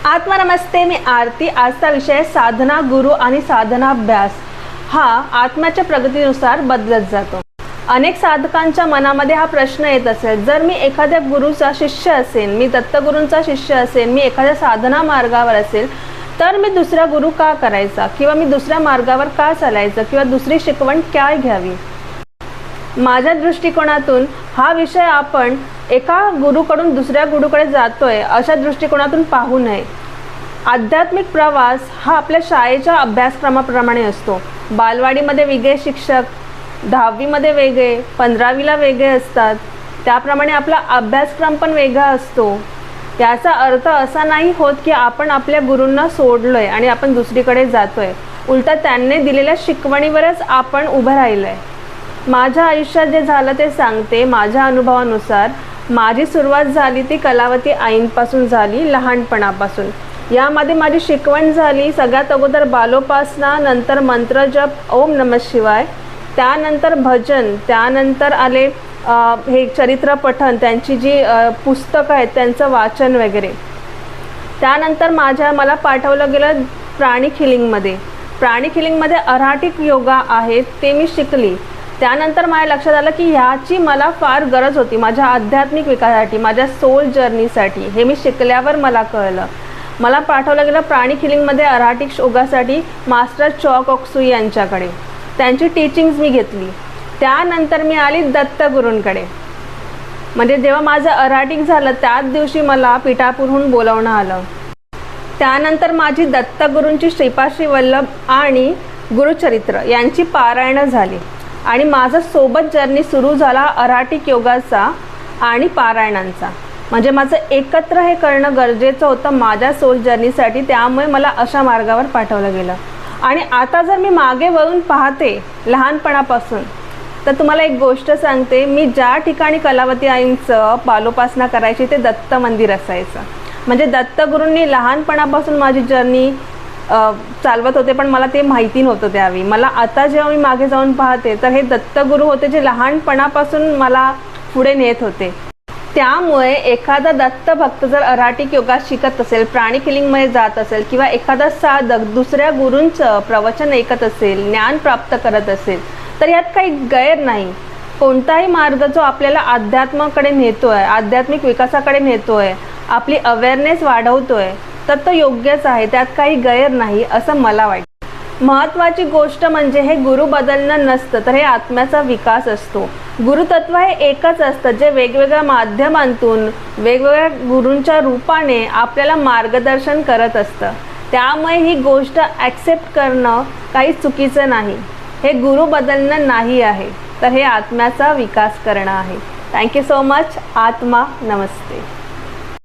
आत्मा नमस्ते, मी आरती। आजचा विषय साधना गुरु आणि साधनाभ्यास हा आत्म्याच्या प्रगतीनुसार बदलत जातो। अनेक साधकांच्या मनामध्ये हा प्रश्न येत असेल, जर मी एखाद्या गुरुचा शिष्य असेल, मी दत्तगुरूंचा शिष्य असेल, मी एखाद्या साधना मार्गावर असेल, तर मी दुसरा गुरु का करायचा किंवा मी दुसऱ्या मार्गावर का चालायचं किंवा दुसरी शिकवण काय घ्यावी। माझ्या दृष्टिकोनातून हा विषय आपण एका गुरुकडून दुसऱ्या गुरुकडे जातोय अशा दृष्टिकोनातून पाहू नये। आध्यात्मिक प्रवास हा आपल्या शाळेच्या अभ्यासक्रमाप्रमाणे असतो। बालवाडीमध्ये वेगळे शिक्षक, 10वी मध्ये वेगळे, 15वीला वेगळे असतात, त्याप्रमाणे आपला अभ्यासक्रम पण वेगळा असतो। याचा अर्थ असा नाही होत की आपण आपल्या गुरूंना सोडलोय आणि आपण दुसरीकडे जातोय, उलटा त्यांनी दिलेल्या शिकवणीवरच आपण उभं राहिलोय। माझ्या आयुष्यात जे झालं ते सांगते। माझ्या अनुभवानुसार माझी सुरुवात झाली ती कलावती आईंपासून झाली, लहानपणापासून। यामध्ये माझी शिकवण झाली सगळ्यात अगोदर बालोपासना, नंतर मंत्रजप ओम नमः शिवाय, त्यानंतर भजन, त्यानंतर आले हे चरित्र पठण, त्यांची जी पुस्तकं आहेत त्यांचं वाचन वगैरे। त्यानंतर मला पाठवलं गेलं प्राणिक हिलिंगमध्ये। प्राणिक हिलिंगमध्ये अराटिक योगा आहे ते मी शिकली। त्यानंतर माझ्या लक्षात आलं की ह्याची मला फार गरज होती माझ्या आध्यात्मिक विकासासाठी, माझ्या सोल जर्नीसाठी। हे मी शिकल्यावर मला कळलं। मला पाठवलं गेलं प्राणिक हिलिंगमध्ये अराटिक योगासाठी मास्टर चॉक ओक्सुई यांच्याकडे, त्यांची टीचिंग्स मी घेतली। त्यानंतर मी आली दत्तगुरूंकडे। म्हणजे जेव्हा माझं अराटिक झालं त्याच दिवशी मला पिठापूरहून बोलावणं आलं। त्यानंतर माझी दत्तगुरूंची श्रीपाद वल्लभ आणि गुरुचरित्र यांची पारायणं झाली आणि माझा सोबत जर्नी सुरू झाला अराटिक योगाचा आणि पारायणांचा। म्हणजे माझं एकत्र हे करणं गरजेचं होतं माझ्या सोल जर्नीसाठी, त्यामुळे मला अशा मार्गावर पाठवलं गेलं। आणि आता जर मी मागे वळून पाहते लहानपणापासून, तर तुम्हाला एक गोष्ट सांगते, मी ज्या ठिकाणी कलावती आईंचं बालोपासना करायची ते दत्त मंदिर असायचं। म्हणजे दत्तगुरूंनी लहानपणापासून माझी जर्नी चालवत होते, पण मला ते माहिती नव्हतं त्यावेळी। मला आता जेव्हा मी मागे जाऊन पाहते तर हे दत्तगुरू होते जे लहानपणापासून मला पुढे नेत होते। त्यामुळे एखादा दत्त भक्त जर अराटिक योगा शिकत असेल, प्राणिक हिलिंगमध्ये जात असेल किंवा एखादा साधक दुसऱ्या गुरूंचं प्रवचन ऐकत असेल, ज्ञान प्राप्त करत असेल, तर यात काही गैर नाही। कोणताही मार्ग जो आपल्याला अध्यात्माकडे नेतोय, आध्यात्मिक विकासाकडे नेतोय, आपली अवेअरनेस वाढवतोय, तर तो योग्यच आहे, त्यात काही गैर नाही असं मला वाटतं। महत्त्वाची गोष्ट म्हणजे हे गुरु बदलणं नसतं, तर हे आत्म्याचा विकास असतो। गुरुतत्व हे एकच असतं जे वेगवेगळ्या माध्यमांतून वेगवेगळ्या गुरूंच्या रूपाने आपल्याला मार्गदर्शन करत असतं। त्यामुळे ही गोष्ट ॲक्सेप्ट करणं काही चुकीचं नाही। हे गुरु बदलणं नाही आहे, तर हे आत्म्याचा विकास करणं आहे। Thank you so much. आत्मा नमस्ते।